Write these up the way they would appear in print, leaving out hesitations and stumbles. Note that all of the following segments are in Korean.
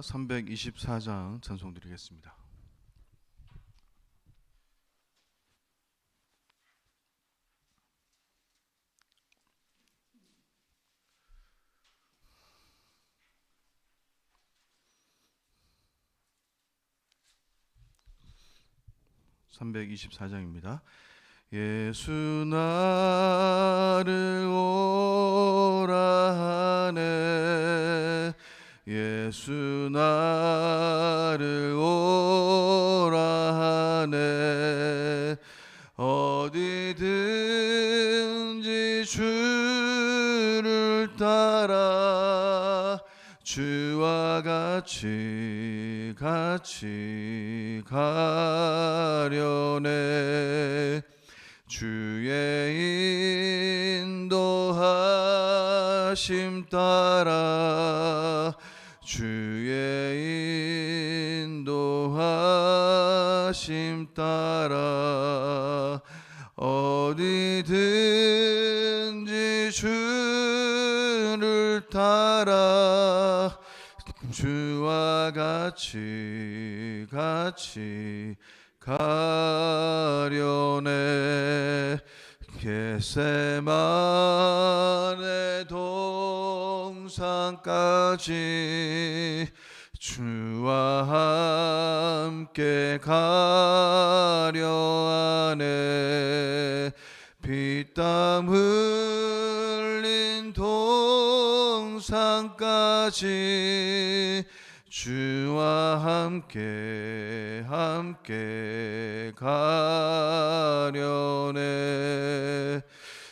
324장 찬송 드리겠습니다. (324장입니다) 예수 나를 오라 하네, 예수 나를 오라 하네. 어디든지 주를 따라 주와 같이 가려네. 주의 인도하심 따라 주의 인도하심 따라 어디든지 주를 따라 주와 같이 가려네. 겟세마네 동산까지 주와 함께 가려 하네. 피땀 흘린 동산까지 주와 함께 가려네.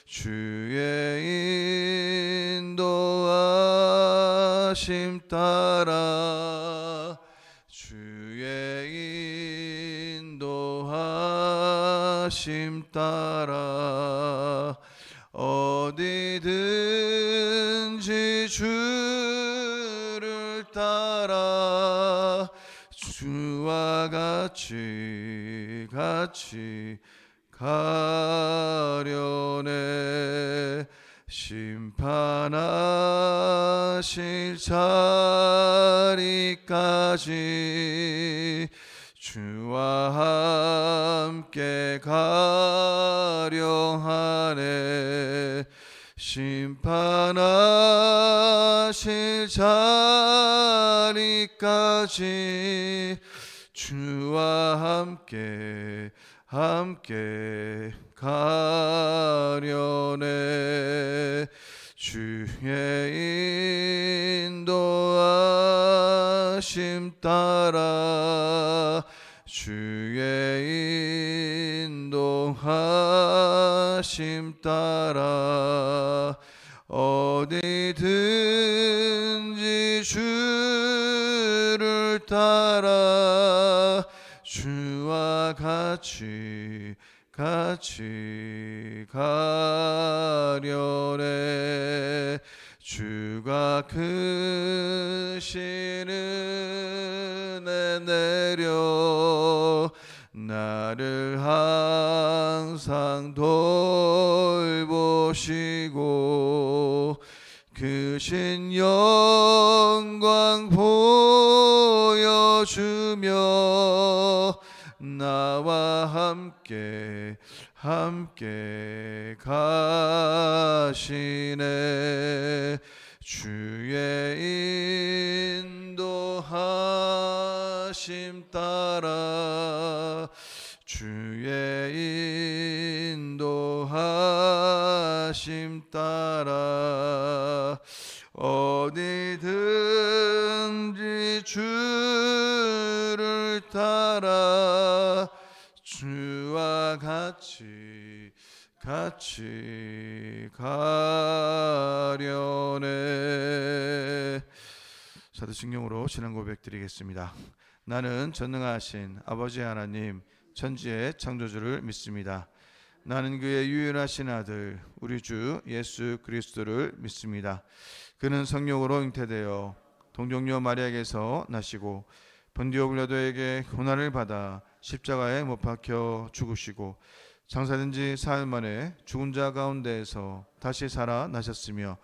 주의 인도하심 따라 주의 인도하심 따라 어디든지 주를 따라 주와 같이 가려네. 심판하실 자리까지 주와 함께 가려 하네. 심판하실 자리까지 주와 함께 가려네. 주의 인도하심 따라 주의 인도하심 따라 어디든지 주를 따라 주와 같이 가려네. 주가 크신 은혜 내려 나를 항상 돌보시고 크신 영광 보여주며 나와 함께 가시네. 주의 인도하심 따라 주의 인도하심 따라 어디든지 주를 따라 주와 같이 가려네. 사도신경으로 신앙 고백 드리겠습니다. 나는 전능하신 아버지 하나님 천지의 창조주를 믿습니다. 나는 그의 유일하신 아들 우리 주 예수 그리스도를 믿습니다. 그는 성령으로 잉태되어 동정녀 마리아에게서 나시고 본디오 빌라도에게 고난을 받아 십자가에 못 박혀 죽으시고 장사된 지 사흘 만에 죽은 자 가운데에서 다시 살아나셨으며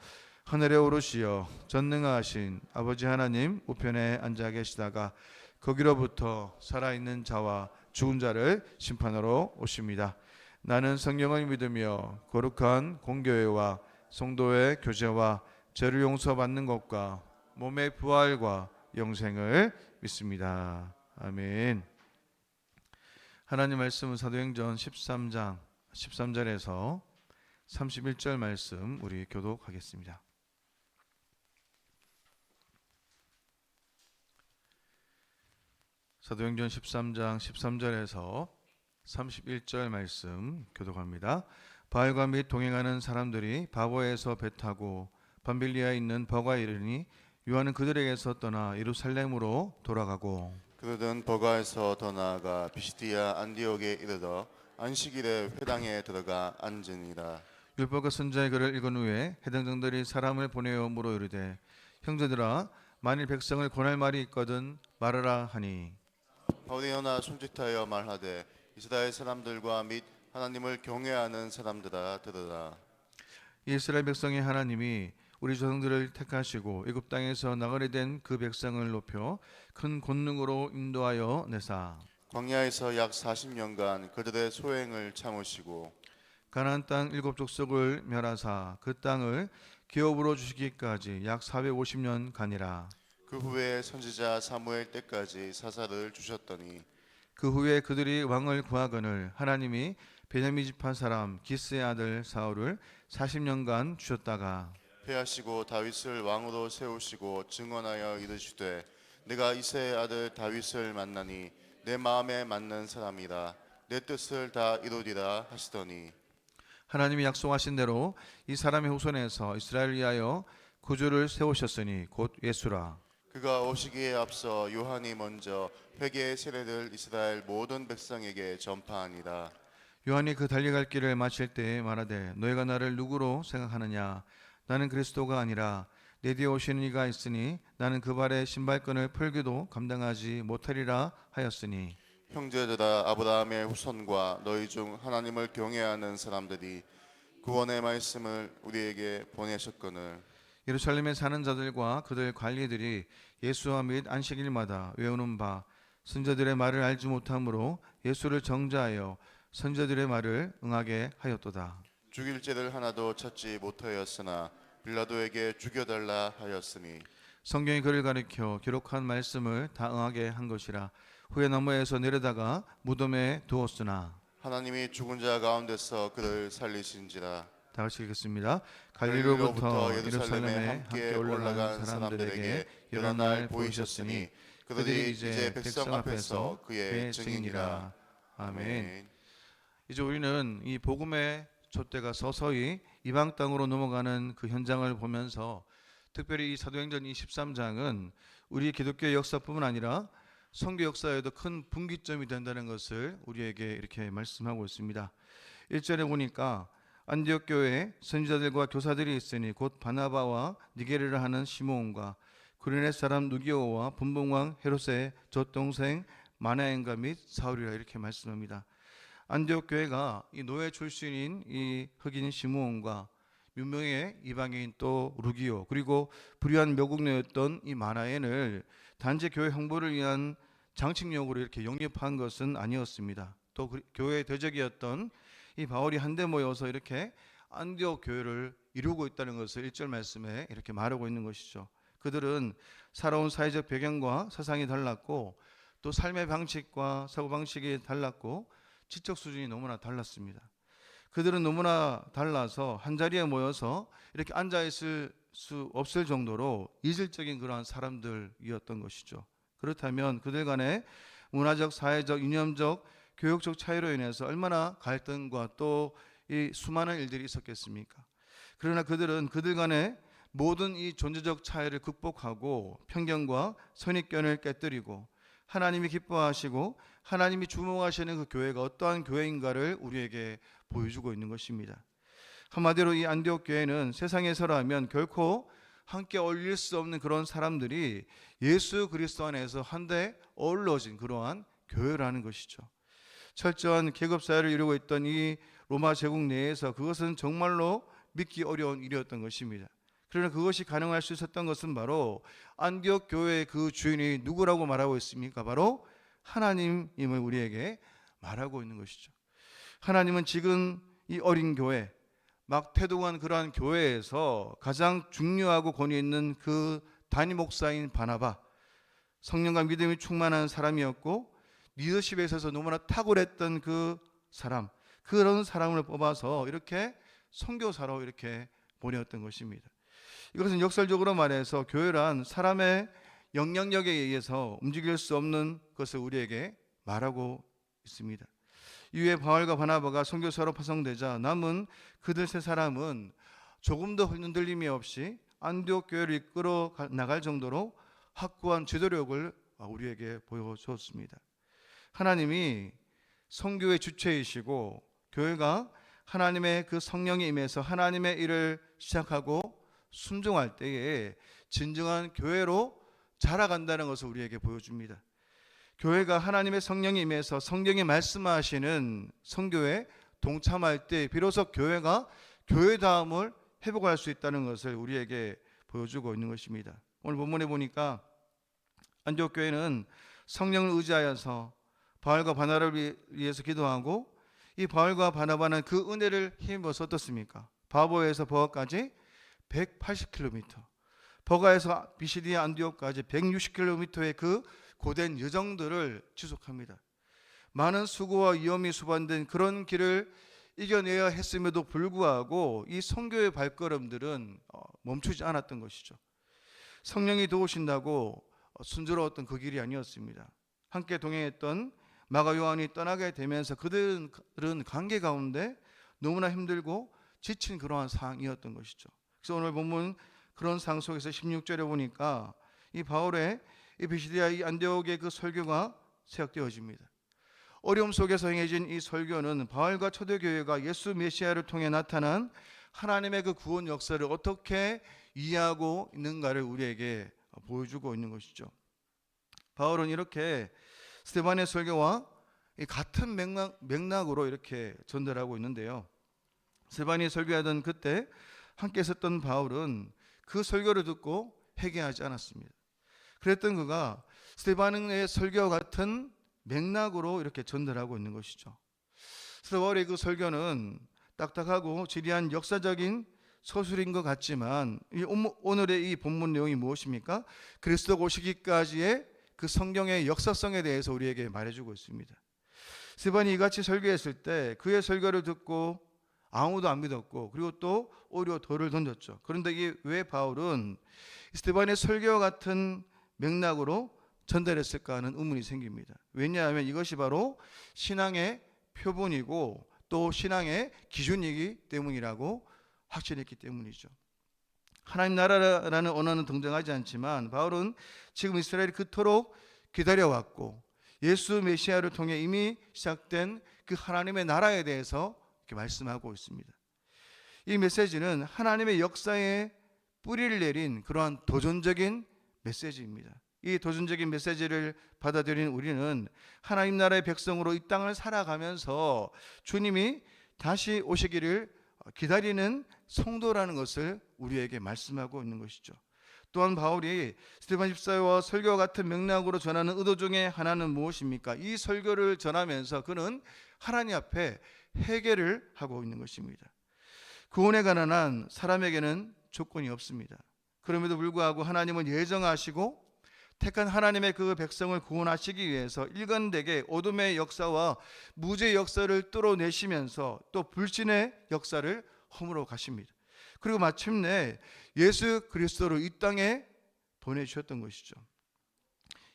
하늘에 오르시어 전능하신 아버지 하나님 우편에 앉아 계시다가 거기로부터 살아있는 자와 죽은 자를 심판하러 오십니다. 나는 성경을 믿으며 거룩한 공교회와 성도의 교제와 죄를 용서받는 것과 몸의 부활과 영생을 믿습니다. 아멘. 하나님 말씀은 사도행전 13장 13절에서 31절 말씀 우리 교독하겠습니다. 사도행전 13장 13절에서 31절 말씀 교독합니다. 바울과 및 동행하는 사람들이 바보에서 배 타고 밤빌리아에 있는 버가에 이르니 요한은 그들에게서 떠나 예루살렘으로 돌아가고 그들은 버가에서 더 나아가 피시디아 안디옥에 이르러 안식일에 회당에 들어가 앉으니라. 율법과 선지자의 글을 읽은 후에 해당 장들이 사람을 보내어 물어 이르되 형제들아 만일 백성을 권할 말이 있거든 말하라 하니 바울이 일어나 손짓하여 말하되 이스라엘 사람들과 및 하나님을 경외하는 사람들아 들으라. 이스라엘 백성의 하나님이 우리 조상들을 택하시고 애굽 땅에서 나가게 된 그 백성을 높여 큰 권능으로 인도하여 내사 광야에서 약 40년간 그들의 소행을 참으시고 가나안 땅 일곱 족속을 멸하사 그 땅을 기업으로 주시기까지 약 450년 가니라. 그 후에 선지자 사무엘 때까지 사사를 주셨더니 그 후에 그들이 왕을 구하거늘 하나님이 베냐민 지파 사람 기스의 아들 사울을 40년간 주셨다가 패하시고 다윗을 왕으로 세우시고 증언하여 이르시되 내가 이새의 아들 다윗을 만나니 내 마음에 맞는 사람이라 내 뜻을 다 이루리라 하시더니 하나님이 약속하신 대로 이 사람의 후손에서 이스라엘을 위하여 구주를 세우셨으니 곧 예수라. 그가 오시기에 앞서 요한이 먼저 회개의 세례를 이스라엘 모든 백성에게 전파하니라. 요한이 그 달려갈 길을 마칠 때에 말하되 너희가 나를 누구로 생각하느냐 나는 그리스도가 아니라 내 뒤에 오시는 이가 있으니 나는 그 발의 신발끈을 풀기도 감당하지 못하리라 하였으니 형제들아 아브라함의 후손과 너희 중 하나님을 경외하는 사람들이 구원의 말씀을 우리에게 보내셨거늘 예루살렘에 사는 자들과 그들 관리들이 예수와 및 안식일마다 외우는 바 선지자들의 말을 알지 못하므로 예수를 정죄하여 선지자들의 말을 응하게 하였도다. 죽일 죄를 하나도 찾지 못하였으나 빌라도에게 죽여달라 하였으니 성경이 그를 가리켜 기록한 말씀을 다 응하게 한 것이라. 후에 나무에서 내려다가 무덤에 두었으나 하나님이 죽은 자 가운데서 그를 살리신지라. 다 같이 읽겠습니다. 갈릴리로부터 예루살렘에 함께 올라간 사람들에게 여러 날 보이셨으니 그들이 이제 백성 앞에서 그의 증인이라. 아멘. 이제 우리는 이 복음의 촛대가 서서히 이방 땅으로 넘어가는 그 현장을 보면서 특별히 이 사도행전 23장은 우리 기독교 역사뿐만 아니라 선교 역사에도 큰 분기점이 된다는 것을 우리에게 이렇게 말씀하고 있습니다. 1절에 보니까 안디옥 교회에 선지자들과 교사들이 있으니 곧 바나바와 니게르를 하는 시므온과 구레네 사람 누기오와 분봉왕 헤롯의 젖동생 마나엔과 및 사울이라 이렇게 말씀합니다. 안디옥 교회가 이 노예 출신인 이 흑인 시므온과 유명의 이방인 또 루기오 그리고 불의한 묘국녀였던 이 마나엔을 단지 교회 홍보를 위한 장식용으로 이렇게 영입한 것은 아니었습니다. 또 교회의 대적이었던 이 바울이 한데 모여서 이렇게 안디옥 교회를 이루고 있다는 것을 1절 말씀에 이렇게 말하고 있는 것이죠. 그들은 살아온 사회적 배경과 사상이 달랐고 또 삶의 방식과 사고방식이 달랐고 지적 수준이 너무나 달랐습니다. 그들은 너무나 달라서 한자리에 모여서 이렇게 앉아있을 수 없을 정도로 이질적인 그러한 사람들이었던 것이죠. 그렇다면 그들 간의 문화적, 사회적, 이념적, 교육적 차이로 인해서 얼마나 갈등과 또 이 수많은 일들이 있었겠습니까? 그러나 그들은 그들 간의 모든 이 존재적 차이를 극복하고 편견과 선입견을 깨뜨리고 하나님이 기뻐하시고 하나님이 주목하시는 그 교회가 어떠한 교회인가를 우리에게 보여주고 있는 것입니다. 한마디로 이 안디옥 교회는 세상에서라면 결코 함께 어울릴 수 없는 그런 사람들이 예수 그리스도 안에서 한데 어우러진 그러한 교회라는 것이죠. 철저한 계급사회를 이루고 있던 이 로마 제국 내에서 그것은 정말로 믿기 어려운 일이었던 것입니다. 그러나 그것이 가능할 수 있었던 것은 바로 안디옥 교회의 그 주인이 누구라고 말하고 있습니까? 바로 하나님임을 우리에게 말하고 있는 것이죠. 하나님은 지금 이 어린 교회, 막 태동한 그러한 교회에서 가장 중요하고 권위 있는 그 단임 목사인 바나바, 성령과 믿음이 충만한 사람이었고 리더십에 있어서 너무나 탁월했던 그 사람, 그런 사람을 뽑아서 이렇게 선교사로 이렇게 보내었던 것입니다. 이것은 역설적으로 말해서 교회란 사람의 영향력에 의해서 움직일 수 없는 것을 우리에게 말하고 있습니다. 이후에 바울과 바나바가 선교사로 파송되자 남은 그들 세 사람은 조금도 흔들림이 없이 안디옥 교회를 이끌어 나갈 정도로 확고한 지도력을 우리에게 보여주었습니다. 하나님이 선교의 주체이시고 교회가 하나님의 그 성령에 임해서 하나님의 일을 시작하고 순종할 때에 진정한 교회로 자라간다는 것을 우리에게 보여줍니다. 교회가 하나님의 성령에 임해서 성령이 말씀하시는 선교에 동참할 때 비로소 교회가 교회다움을 회복할 수 있다는 것을 우리에게 보여주고 있는 것입니다. 오늘 본문에 보니까 안디옥 교회는 성령을 의지하여서 바울과 바나바를 위해서 기도하고 이 바울과 바나바는 그 은혜를 힘입어서 어떻습니까? 바보에서 버가까지 180km, 버가에서 비시디아 안디옥까지 160km의 그 고된 여정들을 지속합니다. 많은 수고와 위험이 수반된 그런 길을 이겨내야 했음에도 불구하고 이 선교의 발걸음들은 멈추지 않았던 것이죠. 성령이 도우신다고 순조로웠던 그 길이 아니었습니다. 함께 동행했던 마가 요한이 떠나게 되면서 그들은 관계 가운데 너무나 힘들고 지친 그러한 상황이었던 것이죠. 그래서 오늘 본문 그런 상황 속에서 16절에 보니까 이 바울의 이 비시디아 이 안디옥의 그 설교가 시작되어집니다. 어려움 속에서 행해진 이 설교는 바울과 초대교회가 예수 메시아를 통해 나타난 하나님의 그 구원 역사를 어떻게 이해하고 있는가를 우리에게 보여주고 있는 것이죠. 바울은 이렇게 스데반의 설교와 같은 맥락으로 이렇게 전달하고 있는데요. 스데반이 설교하던 그때 함께 있었던 바울은 그 설교를 듣고 회개하지 않았습니다. 그랬던 그가 스데반의 설교와 같은 맥락으로 이렇게 전달하고 있는 것이죠. 바울의 그 설교는 딱딱하고 지리한 역사적인 서술인 것 같지만 오늘의 이 본문 내용이 무엇입니까? 그리스도 오시기까지의 그 성경의 역사성에 대해서 우리에게 말해주고 있습니다. 스데반이 이같이 설교했을 때 그의 설교를 듣고 아무도 안 믿었고 그리고 또 오히려 돌을 던졌죠. 그런데 이게 왜 바울은 스데반의 설교와 같은 맥락으로 전달했을까 하는 의문이 생깁니다. 왜냐하면 이것이 바로 신앙의 표본이고 또 신앙의 기준이기 때문이라고 확신했기 때문이죠. 하나님 나라라는 언어는 등장하지 않지만 바울은 지금 이스라엘이 그토록 기다려왔고 예수 메시아를 통해 이미 시작된 그 하나님의 나라에 대해서 이렇게 말씀하고 있습니다. 이 메시지는 하나님의 역사에 뿌리를 내린 그러한 도전적인 메시지입니다. 이 도전적인 메시지를 받아들인 우리는 하나님 나라의 백성으로 이 땅을 살아가면서 주님이 다시 오시기를 기다리는 성도라는 것을 우리에게 말씀하고 있는 것이죠. 또한 바울이 스데반 집사와 설교와 같은 맥락으로 전하는 의도 중에 하나는 무엇입니까? 이 설교를 전하면서 그는 하나님 앞에 회개를 하고 있는 것입니다. 구원에 관한 한 사람에게는 조건이 없습니다. 그럼에도 불구하고 하나님은 예정하시고 택한 하나님의 그 백성을 구원하시기 위해서 일관되게 어둠의 역사와 무죄의 역사를 뚫어내시면서 또 불신의 역사를 허물어 가십니다. 그리고 마침내 예수 그리스도를 이 땅에 보내주셨던 것이죠.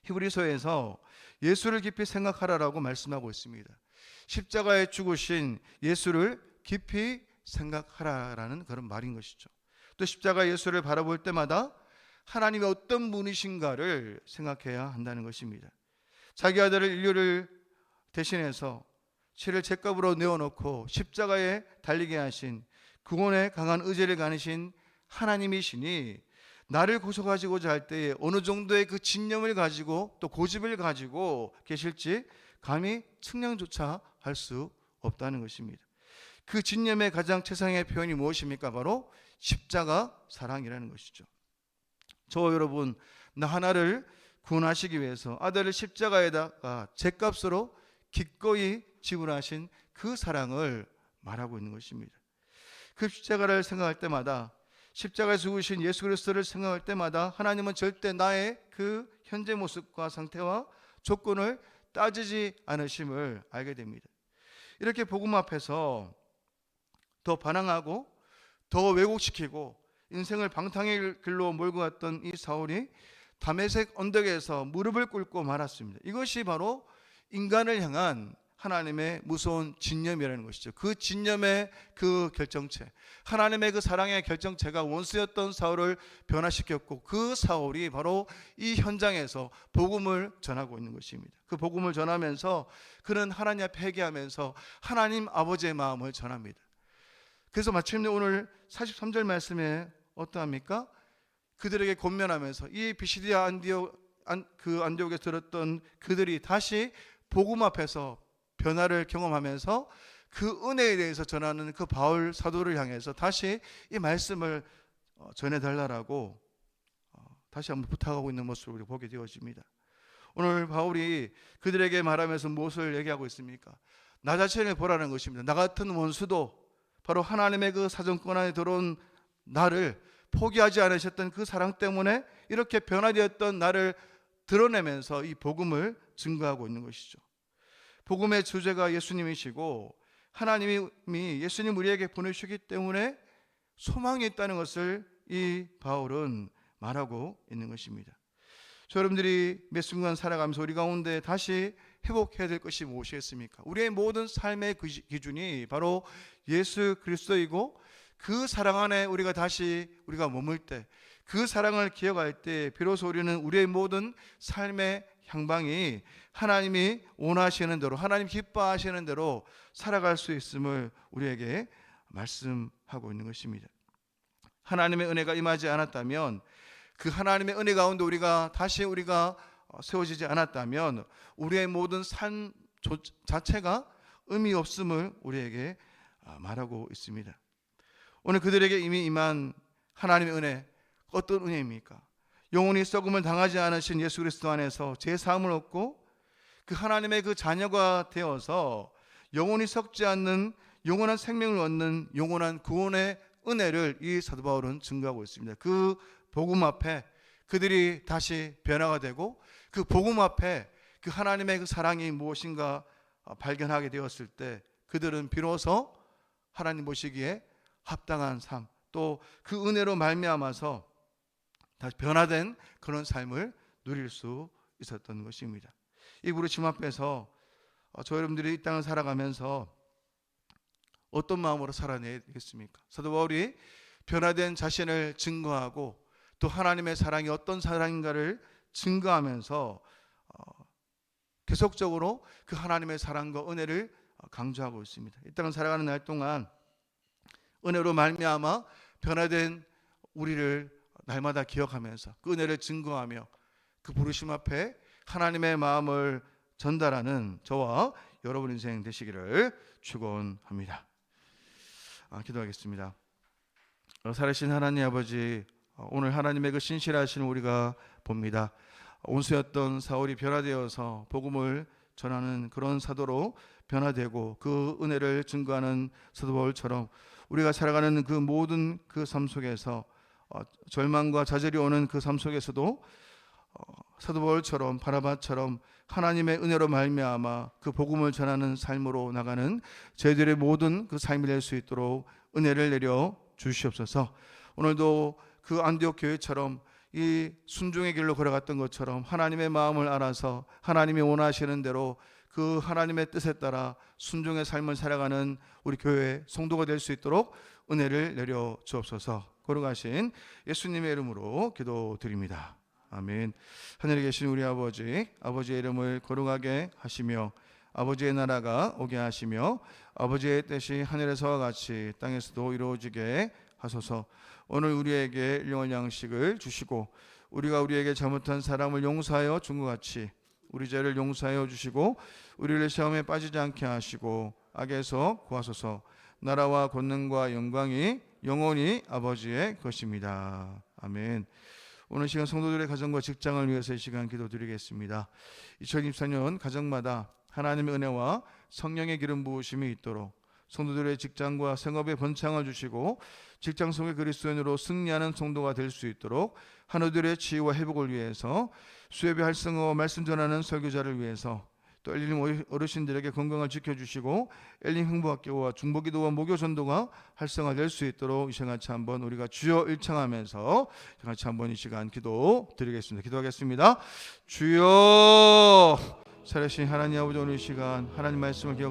히브리서에서 예수를 깊이 생각하라라고 말씀하고 있습니다. 십자가에 죽으신 예수를 깊이 생각하라라는 그런 말인 것이죠. 또 십자가 예수를 바라볼 때마다 하나님이 어떤 분이신가를 생각해야 한다는 것입니다. 자기 아들을 인류를 대신해서 죄를 죄값으로 내어놓고 십자가에 달리게 하신 구원의 강한 의지를 가지신 하나님이시니 나를 구속하시고자 할 때에 어느 정도의 그 진념을 가지고 또 고집을 가지고 계실지 감히 측량조차 할 수 없다는 것입니다. 그 진념의 가장 최상의 표현이 무엇입니까? 바로 십자가 사랑이라는 것이죠. 저와 여러분, 나 하나를 구원하시기 위해서 아들을 십자가에다가 죗값으로 기꺼이 지불하신 그 사랑을 말하고 있는 것입니다. 그 십자가를 생각할 때마다, 십자가에서 죽으신 예수 그리스도를 생각할 때마다 하나님은 절대 나의 그 현재 모습과 상태와 조건을 따지지 않으심을 알게 됩니다. 이렇게 복음 앞에서 더 반항하고 더 왜곡시키고 인생을 방탕의 길로 몰고 갔던 이 사울이 다메섹 언덕에서 무릎을 꿇고 말았습니다. 이것이 바로 인간을 향한 하나님의 무서운 진념이라는 것이죠. 그 진념의 그 결정체, 하나님의 그 사랑의 결정체가 원수였던 사울을 변화시켰고, 그 사울이 바로 이 현장에서 복음을 전하고 있는 것입니다. 그 복음을 전하면서 그는 하나님 앞에 회개하면서 하나님 아버지의 마음을 전합니다. 그래서 마침내 오늘 43절 말씀에 어떠합니까? 그들에게 권면하면서 이 비시디아 안디옥에 들었던 그들이 다시 복음 앞에서 변화를 경험하면서 그 은혜에 대해서 전하는 그 바울 사도를 향해서 다시 이 말씀을 전해달라고 다시 한번 부탁하고 있는 모습을 우리 보게 되어집니다. 오늘 바울이 그들에게 말하면서 무엇을 얘기하고 있습니까? 나 자신을 보라는 것입니다. 나 같은 원수도 바로 하나님의 그 사정권 안에 들어온 나를 포기하지 않으셨던 그 사랑 때문에 이렇게 변화되었던 나를 드러내면서 이 복음을 증거하고 있는 것이죠. 복음의 주제가 예수님이시고 하나님이 예수님 우리에게 보내주시기 때문에 소망이 있다는 것을 이 바울은 말하고 있는 것입니다. 여러분들이 몇 순간 살아가면서 우리 가운데 다시 회복해야 될 것이 무엇이겠습니까? 우리의 모든 삶의 기준이 바로 예수 그리스도이고, 그 사랑 안에 우리가 머물 때, 그 사랑을 기억할 때 비로소 우리는 우리의 모든 삶의 향방이 하나님이 원하시는 대로, 하나님 기뻐하시는 대로 살아갈 수 있음을 우리에게 말씀하고 있는 것입니다. 하나님의 은혜가 임하지 않았다면, 그 하나님의 은혜 가운데 우리가 세워지지 않았다면 우리의 모든 삶 자체가 의미 없음을 우리에게 말하고 있습니다. 오늘 그들에게 이미 임한 하나님의 은혜, 어떤 은혜입니까? 영원히 썩음을 당하지 않으신 예수 그리스도 안에서 제사함을 얻고 그 하나님의 그 자녀가 되어서 영원히 썩지 않는 영원한 생명을 얻는 영원한 구원의 은혜를 이 사도 바울은 증거하고 있습니다. 그 복음 앞에 그들이 다시 변화가 되고, 그 복음 앞에 그 하나님의 그 사랑이 무엇인가 발견하게 되었을 때 그들은 비로소 하나님 보시기에 합당한 삶, 또 그 은혜로 말미암아서 다시 변화된 그런 삶을 누릴 수 있었던 것입니다. 이 부르심 앞에서 저 여러분들이 이 땅을 살아가면서 어떤 마음으로 살아내야 되겠습니까? 사도 바울이 변화된 자신을 증거하고 또 하나님의 사랑이 어떤 사랑인가를 증거하면서 계속적으로 그 하나님의 사랑과 은혜를 강조하고 있습니다. 이 땅을 살아가는 날 동안 은혜로 말미암아 변화된 우리를 날마다 기억하면서 그 은혜를 증거하며 그 부르심 앞에 하나님의 마음을 전달하는 저와 여러분 인생 되시기를 축원합니다. 기도하겠습니다. 살아계신 하나님 아버지, 오늘 하나님의 그 신실하신 우리가 봅니다. 온수였던 사울이 변화되어서 복음을 전하는 그런 사도로 변화되고 그 은혜를 증거하는 사도 바울처럼 우리가 살아가는 그 모든 그 삶 속에서 절망과 좌절이 오는 그 삶 속에서도 사도 바울처럼 바나바처럼 하나님의 은혜로 말미암아 그 복음을 전하는 삶으로 나가는 저희들의 모든 그 삶이 될 수 있도록 은혜를 내려 주시옵소서. 오늘도 그 안디옥 교회처럼 이 순종의 길로 걸어갔던 것처럼 하나님의 마음을 알아서 하나님이 원하시는 대로 그 하나님의 뜻에 따라 순종의 삶을 살아가는 우리 교회 성도가 될 수 있도록 은혜를 내려 주옵소서. 걸어가신 예수님의 이름으로 기도드립니다. 아멘. 하늘에 계신 우리 아버지, 아버지의 이름을 거룩하게 하시며 아버지의 나라가 오게 하시며 아버지의 뜻이 하늘에서와 같이 땅에서도 이루어지게 하소서. 오늘 우리에게 일용할 양식을 주시고 우리가 우리에게 잘못한 사람을 용서하여 준 것 같이 우리 죄를 용서하여 주시고 우리를 시험에 빠지지 않게 하시고 악에서 구하소서. 나라와 권능과 영광이 영원히 아버지의 것입니다. 아멘. 오늘 시간 성도들의 가정과 직장을 위해서 이 시간 기도드리겠습니다. 2024년 가정마다 하나님의 은혜와 성령의 기름 부으심이 있도록 성도들의 직장과 생업에 번창을 주시고 직장 속의 그리스도인으로 승리하는 성도가 될 수 있도록 한우들의 치유와 회복을 위해서 수협의 활성화와 말씀 전하는 설교자를 위해서 또 엘림 어르신들에게 건강을 지켜주시고 엘림 행복학교와 중보기도와 목요전도가 활성화될 수 있도록 이 시간 같이 한번 우리가 주여 일창하면서 같이 한번 이 시간 기도 드리겠습니다. 기도하겠습니다. 주여 살아계신 하나님 아버지, 오늘 이 시간 하나님 말씀을 기억하는